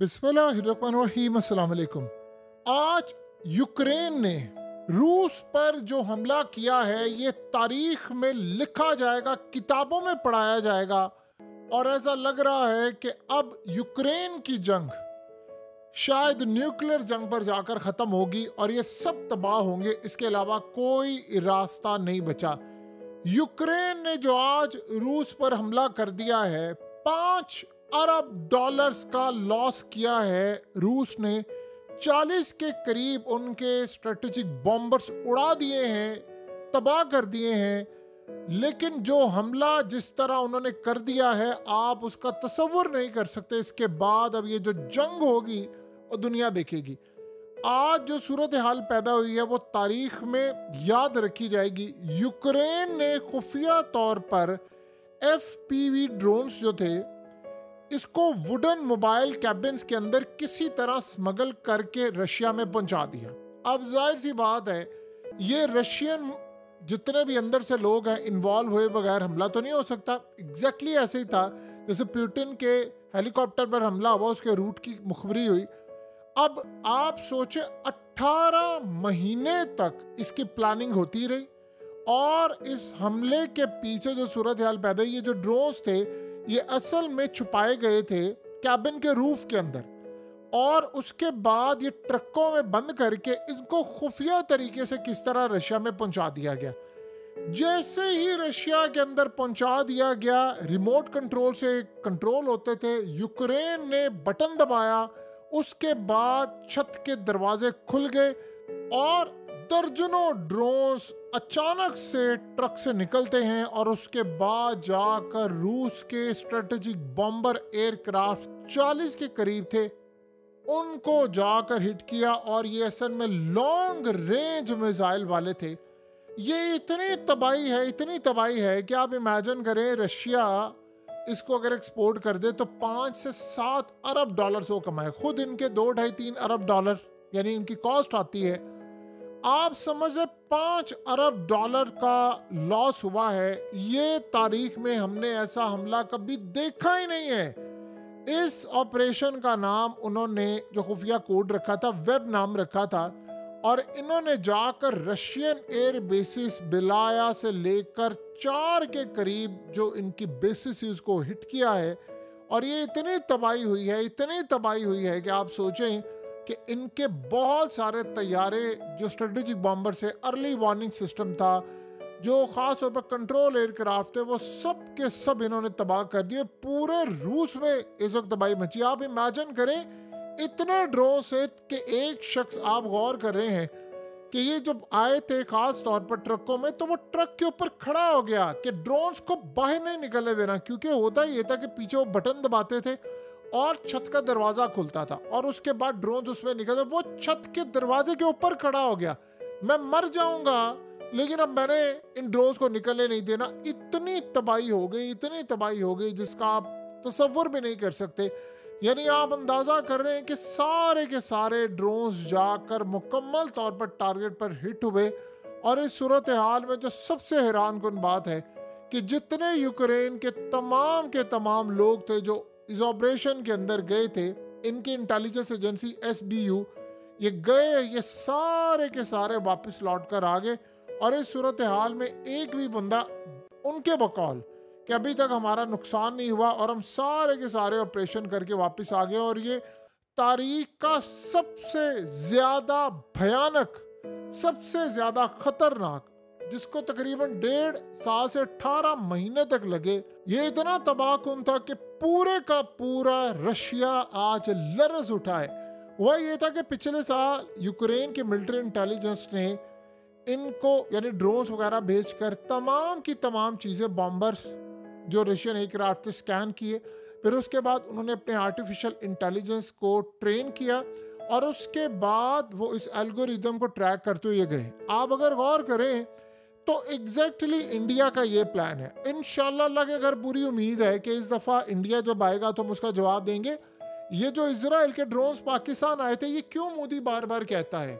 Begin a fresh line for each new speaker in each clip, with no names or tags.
बिस्मिल्लाहिर्रहमानिर्रहीम, अस्सलाम वालेकुम। आज यूक्रेन ने रूस पर जो हमला किया है ये तारीख में लिखा जाएगा, किताबों में पढ़ाया जाएगा। और ऐसा लग रहा है कि अब यूक्रेन की जंग शायद न्यूक्लियर जंग पर जाकर ख़त्म होगी और ये सब तबाह होंगे। इसके अलावा कोई रास्ता नहीं बचा। यूक्रेन ने जो आज रूस पर हमला कर दिया है, 5 अरब डॉलर्स का लॉस किया है रूस ने। 40 के करीब उनके स्ट्रेटेजिक बॉम्बर्स उड़ा दिए हैं, तबाह कर दिए हैं। लेकिन जो हमला जिस तरह उन्होंने कर दिया है, आप उसका तसव्वुर नहीं कर सकते। इसके बाद अब ये जो जंग होगी और दुनिया देखेगी। आज जो सूरत हाल पैदा हुई है वो तारीख में याद रखी जाएगी। यूक्रेन ने खुफिया तौर पर FPV ड्रोन्स जो थे, इसको वुडन मोबाइल कैबिन्स के अंदर किसी तरह स्मगल करके रशिया में पहुंचा दिया। अब जाहिर सी बात है, ये रशियन जितने भी अंदर से लोग हैं इन्वॉल्व हुए बगैर हमला तो नहीं हो सकता। एग्जैक्टली ऐसे ही था जैसे पुतिन के हेलीकॉप्टर पर हमला हुआ, उसके रूट की मुखबरी हुई। अब आप सोचे 18 महीने तक इसकी प्लानिंग होती रही और इस हमले के पीछे जो सूरत हाल पैदा हुई, ये जो ड्रोन्स थे ये असल में छुपाए गए थे कैबिन के रूफ के अंदर, और उसके बाद ये ट्रकों में बंद करके इनको खुफिया तरीके से किस तरह रशिया में पहुंचा दिया गया। जैसे ही रशिया के अंदर पहुंचा दिया गया, रिमोट कंट्रोल से कंट्रोल होते थे, यूक्रेन ने बटन दबाया, उसके बाद छत के दरवाजे खुल गए और दर्जनों ड्रोन्स अचानक से ट्रक से निकलते हैं और उसके बाद जाकर रूस के स्ट्रेटेजिक बॉम्बर एयरक्राफ्ट 40 के करीब थे, उनको जाकर हिट किया। और ये असल में लॉन्ग रेंज मिसाइल वाले थे। ये इतनी तबाही है कि आप इमेजिन करें, रशिया इसको अगर एक्सपोर्ट कर दे तो 5 से 7 अरब डॉलर वो कमाए। खुद इनके 2-2.5-3 अरब डॉलर यानी इनकी कॉस्ट आती है। आप समझ रहे 5 अरब डॉलर का लॉस हुआ है। ये तारीख में हमने ऐसा हमला कभी देखा ही नहीं है। इस ऑपरेशन का नाम उन्होंने जो खुफिया कोड रखा था, वेब नाम रखा था, और इन्होंने जाकर रशियन एयर बेसिस बिलाया से लेकर 4 के करीब जो इनकी बेसिस उसको हिट किया है। और ये इतनी तबाही हुई है कि आप सोचें कि इनके बहुत सारे तैयारे जो स्ट्रेटेजिक बॉम्बर से अर्ली वार्निंग सिस्टम था, जो खास तौर पर कंट्रोल एयरक्राफ्ट थे, वो सब के सब इन्होंने तबाह कर दिए। पूरे रूस में इस वक्त तबाही मची। आप इमेजिन करें, इतने ड्रोन से कि एक शख्स, आप गौर कर रहे हैं कि ये जब आए थे खास तौर पर ट्रकों में, तो वो ट्रक के ऊपर खड़ा हो गया कि ड्रोन्स को बाहर नहीं निकलने देना। क्योंकि होता ये था कि पीछे वो बटन दबाते थे और छत का दरवाजा खुलता था और उसके बाद ड्रोन उसमें निकलते। वो छत के दरवाजे के ऊपर खड़ा हो गया, मैं मर जाऊंगा लेकिन अब मैंने इन ड्रोन्स को निकलने नहीं देना। इतनी तबाही हो गई जिसका आप तसव्वुर भी नहीं कर सकते। यानी आप अंदाजा कर रहे हैं कि सारे के सारे ड्रोन्स जाकर मुकम्मल तौर पर टारगेट पर हिट हुए। और इस सूरत हाल में जो सबसे हैरानकुन बात है कि जितने यूक्रेन के तमाम लोग थे जो इस ऑपरेशन के अंदर गए थे, इनकी इंटेलिजेंस एजेंसी SBU, ये सारे के सारे वापस लौट कर आ गए। और इस सूरत हाल में एक भी बंदा उनके बकौल कि अभी तक हमारा नुकसान नहीं हुआ और हम सारे के सारे ऑपरेशन करके वापस आ गए। और ये तारीख का सबसे ज्यादा भयानक, सबसे ज्यादा खतरनाक, जिसको तकरीबन 1.5 साल से 18 महीने तक लगे, ये इतना तबाहकुन था कि पूरे का पूरा रशिया आज लरज़ उठा है। वह ये था कि पिछले साल यूक्रेन के मिलिट्री इंटेलिजेंस ने इनको यानी ड्रोन्स वगैरह भेजकर तमाम की तमाम चीज़ें, बॉम्बर्स जो रशियन एयरक्राफ्ट थे, स्कैन किए। फिर उसके बाद उन्होंने अपने आर्टिफिशियल इंटेलिजेंस को ट्रेन किया और उसके बाद वो इस एल्गोरिदम को ट्रैक करते हुए गए। आप अगर गौर करें तो एग्जैक्टली इंडिया का ये प्लान है। इंशाल्लाह अल्लाह की अगर पूरी उम्मीद है कि इस दफ़ा इंडिया जब आएगा तो हम उसका जवाब देंगे। ये जो इजराइल के ड्रोन्स पाकिस्तान आए थे, ये क्यों मोदी बार बार कहता है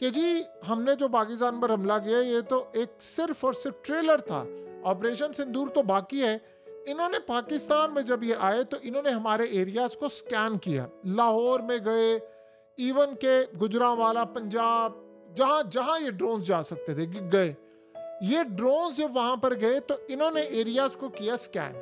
कि जी हमने जो पाकिस्तान पर हमला किया, ये तो एक सिर्फ और सिर्फ ट्रेलर था, ऑपरेशन सिंदूर तो बाकी है। इन्होंने पाकिस्तान में जब ये आए तो इन्होंने हमारे एरियाज को स्कैन किया, लाहौर में गए, इवन के गुजरांवाला, पंजाब, जहां जहां ये ड्रोन जा सकते थे गए। ये ड्रोन जब वहां पर गए तो इन्होंने एरियाज को किया स्कैन।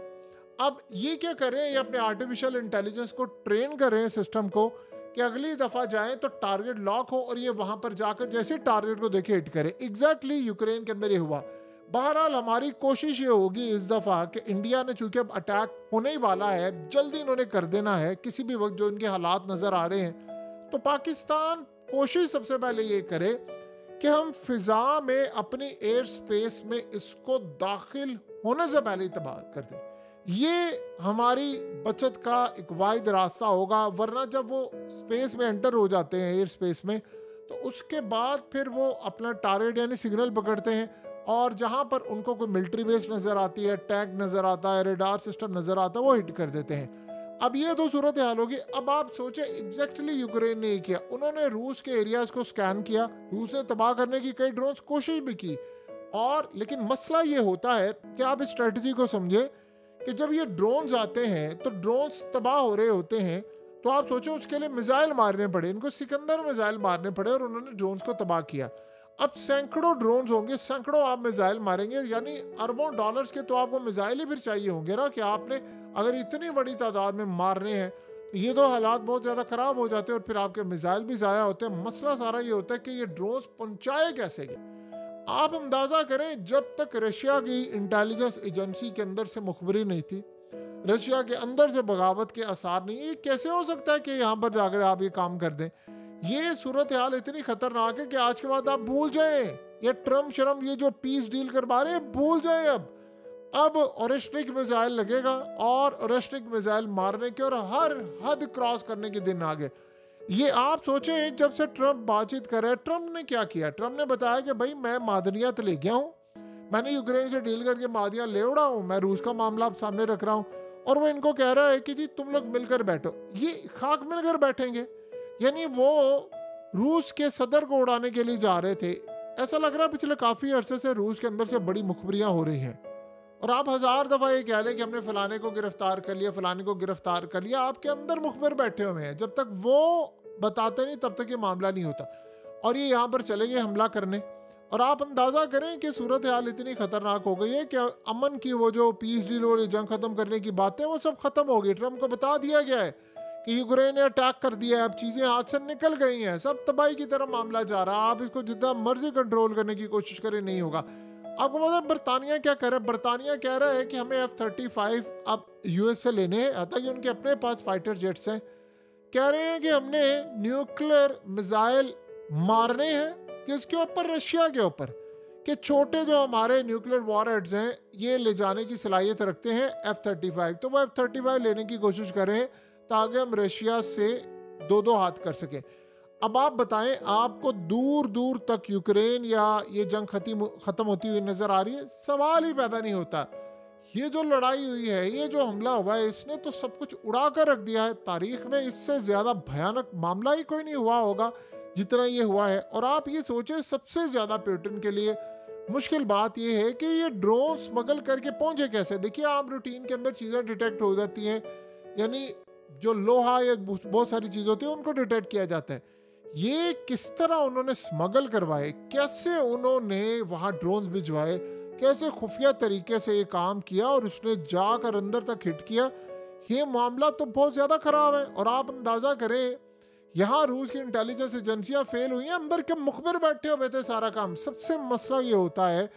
अब ये क्या कर रहे हैं, ये अपने आर्टिफिशियल इंटेलिजेंस को ट्रेन कर रहे हैं सिस्टम को कि अगली दफा जाएं तो टारगेट लॉक हो और ये वहां पर जाकर जैसे टारगेट को देखे हिट करे। एग्जैक्टली यूक्रेन के अंदर ये हुआ। बहरहाल हमारी कोशिश ये होगी इस दफा कि इंडिया ने, चूंकि अब अटैक होने ही वाला है, जल्दी इन्होंने कर देना है किसी भी वक्त जो इनके हालात नजर आ रहे हैं, तो पाकिस्तान कोशिश सबसे पहले ये करे कि हम फिजा में अपनी एयर स्पेस में इसको दाखिल होने से पहले ही तबाह कर दें। ये हमारी बचत का एक वाहिद रास्ता होगा, वरना जब वो स्पेस में एंटर हो जाते हैं, एयर स्पेस में, तो उसके बाद फिर वो अपना टारगेट यानी सिग्नल पकड़ते हैं और जहां पर उनको कोई मिलिट्री बेस नज़र आती है, टैग नज़र आता है, रेडार सिस्टम नज़र आता है, वो हिट कर देते हैं। अब ये तो सूरत हाल होगी। अब आप सोचे एग्जैक्टली यूक्रेन ने किया, उन्होंने रूस के एरियाज को स्कैन किया, रूस ने तबाह करने की कई ड्रोन कोशिश भी की, और लेकिन मसला ये होता है कि आप इस स्ट्रेटजी को समझे कि जब ये ड्रोन्स आते हैं तो ड्रोन्स तबाह हो रहे होते हैं, तो आप सोचो उसके लिए मिसाइल मारने पड़े, इनको सिकंदर मिसाइल मारने पड़े और उन्होंने ड्रोन्स को तबाह किया। अब सैकड़ों ड्रोन्स होंगे, सैकड़ों आप मिसाइल मारेंगे, यानी अरबों डॉलर्स के तो आपको मिसाइल ही फिर चाहिए होंगे ना, कि आपने अगर इतनी बड़ी तादाद में मारने हैं तो ये तो हालात बहुत ज़्यादा ख़राब हो जाते हैं और फिर आपके मिसाइल भी ज़ाया होते हैं। मसला सारा ये होता है कि ये ड्रोन्स पहुँचाए कैसे गए। आप अंदाज़ा करें, जब तक रशिया की इंटेलिजेंस एजेंसी के अंदर से मुखबरी नहीं थी, रशिया के अंदर से बगावत के आसार नहीं, ये कैसे हो सकता है कि यहाँ पर जाकर आप ये काम कर दें। ये सूरत हाल इतनी खतरनाक है कि आज के बाद आप भूल जाएं, ये ट्रम्प शर्म ये जो पीस डील करवा रहे हैं, भूल जाएं। अब ओरेस्ट्रिक मिसाइल लगेगा और ओरेस्ट्रिक मिसाइल मारने के और हर हद क्रॉस करने के दिन आ गए। ये आप सोचें, जब से ट्रम्प बातचीत कर रहे हैं, ट्रम्प ने क्या किया? ट्रम्प ने बताया कि भाई मैं मादनियात ले गया हूँ, मैंने यूक्रेन से डील करके मादियाँ ले उड़ा हूँ, मैं रूस का मामला आप सामने रख रहा हूँ, और वो इनको कह रहा है कि जी तुम लोग मिलकर बैठो। ये खाक मिलकर बैठेंगे, यानी वो रूस के सदर को उड़ाने के लिए जा रहे थे। ऐसा लग रहा है पिछले काफ़ी अरसे से रूस के अंदर से बड़ी मुखबरियाँ हो रही हैं, और आप हज़ार दफ़ा ये कह लें कि हमने फ़लाने को गिरफ्तार कर लिया, फ़लाने को गिरफ्तार कर लिया, आपके अंदर मुखबिर बैठे हुए हैं। जब तक वो बताते नहीं तब तक ये मामला नहीं होता, और ये यहाँ पर चलेंगे हमला करने। और आप अंदाज़ा करें कि सूरत हाल इतनी ख़तरनाक हो गई है कि अमन की वो जो पीस डील और जंग ख़त्म करने की बातें, वो सब ख़त्म हो गई। ट्रम्प को बता दिया गया है कि यूक्रेन ने अटैक कर दिया है, अब चीज़ें हाथ से निकल गई हैं, सब तबाही की तरफ मामला जा रहा है। आप इसको जितना मर्जी कंट्रोल करने की कोशिश करें, नहीं होगा। आपको पता है बरतानिया क्या कह रहा है? बरतानिया कह रहा है कि हमें F-35 अब यूएस से लेने हैं, ताकि उनके अपने पास फाइटर जेट्स हैं। कह रहे हैं कि हमने न्यूक्लियर मिसाइल मारने हैं, किसके ऊपर? रशिया के ऊपर, कि छोटे जो हमारे न्यूक्लियर वॉरहेड्स हैं ये ले जाने की सलाहियत रखते हैं F-35, तो वो F-35 लेने की कोशिश कर रहे हैं ताकि हम रशिया से दो दो हाथ कर सकें। अब आप बताएं, आपको दूर दूर तक यूक्रेन या ये जंग खत्म होती हुई नजर आ रही है? सवाल ही पैदा नहीं होता। ये जो लड़ाई हुई है, ये जो हमला हुआ है, इसने तो सब कुछ उड़ा कर रख दिया है। तारीख में इससे ज़्यादा भयानक मामला ही कोई नहीं हुआ होगा जितना ये हुआ है। और आप ये सोचें, सबसे ज़्यादा पुतिन के लिए मुश्किल बात ये है कि ये ड्रोन स्मगल करके पहुँचे कैसे। देखिए, आम रूटीन के अंदर चीज़ें डिटेक्ट हो जाती हैं, यानी जो लोहा या बहुत सारी चीज़ होती है उनको डिटेक्ट किया जाता है। ये किस तरह उन्होंने स्मगल करवाए, कैसे उन्होंने वहाँ ड्रोन्स भिजवाए, कैसे खुफिया तरीके से ये काम किया और उसने जाकर अंदर तक हिट किया, ये मामला तो बहुत ज़्यादा ख़राब है। और आप अंदाज़ा करें, यहाँ रूस की इंटेलिजेंस एजेंसियाँ फेल हुई हैं, अंदर के मुखबिर बैठे हुए थे सारा काम। सबसे मसला ये होता है,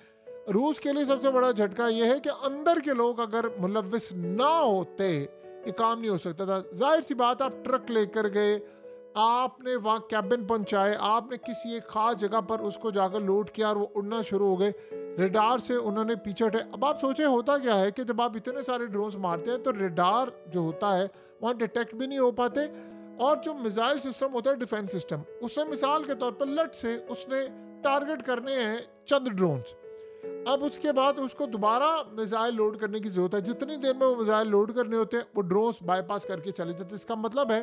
रूस के लिए सबसे बड़ा झटका ये है कि अंदर के लोग अगर मुलव्विस ना होते ये काम नहीं हो सकता था। जाहिर सी बात, आप ट्रक लेकर गए, आपने वहाँ कैबिन पहुँचाए, आपने किसी एक खास जगह पर उसको जाकर लोड किया और वो उड़ना शुरू हो गए, रेडार से उन्होंने पीछे हटे। अब आप सोचें होता क्या है कि जब आप इतने सारे ड्रोन्स मारते हैं तो रेडार जो होता है वहाँ डिटेक्ट भी नहीं हो पाते, और जो मिसाइल सिस्टम होता है, डिफेंस सिस्टम, उसने मिसाल के तौर पर लट से उसने टारगेट करने हैं चंद ड्रोन्स। अब उसके बाद उसको दोबारा मिसाइल लोड करने की जरूरत है। जितनी देर में वो मिसाइल लोड करने होते हैं वो ड्रोन्स बाईपास करके चले जाते हैं। इसका मतलब है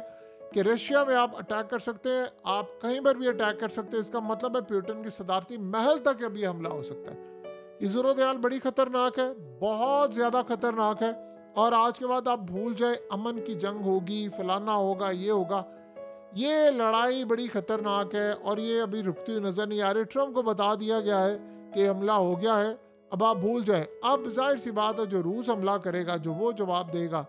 कि रशिया में आप अटैक कर सकते हैं, आप कहीं पर भी अटैक कर सकते हैं। इसका मतलब है पुतिन की सदारती महल तक अभी हमला हो सकता है। ये सूरत हाल बड़ी खतरनाक है, बहुत ज़्यादा खतरनाक है। और आज के बाद आप भूल जाए अमन की जंग होगी, फलाना होगा, ये होगा। ये लड़ाई बड़ी खतरनाक है और ये अभी रुकती हुई नजर नहीं आ रही। ट्रम्प को बता दिया गया है कि हमला हो गया है, अब आप भूल जाए। अब जाहिर सी बात है जो रूस हमला करेगा, जो वो जवाब देगा,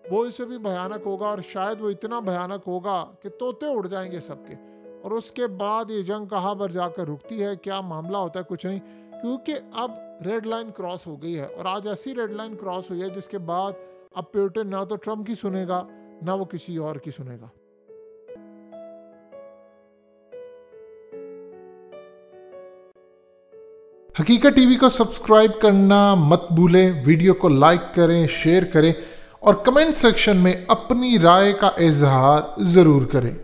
वो इससे भी भयानक होगा और शायद वो इतना भयानक होगा कि तोते उड़ जाएंगे सबके। और उसके बाद ये जंग कहाँ पर जाकर रुकती है, क्या मामला होता है, कुछ नहीं, क्योंकि अब रेड लाइन क्रॉस हो गई है। और आज ऐसी रेड लाइन क्रॉस हुई है जिसके बाद अब पुतिन ना तो ट्रम्प की सुनेगा, ना वो किसी और की सुनेगा। हकीकत टीवी को सब्सक्राइब करना मत भूलें, वीडियो को लाइक करें, शेयर करें और कमेंट सेक्शन में अपनी राय का इजहार ज़रूर करें।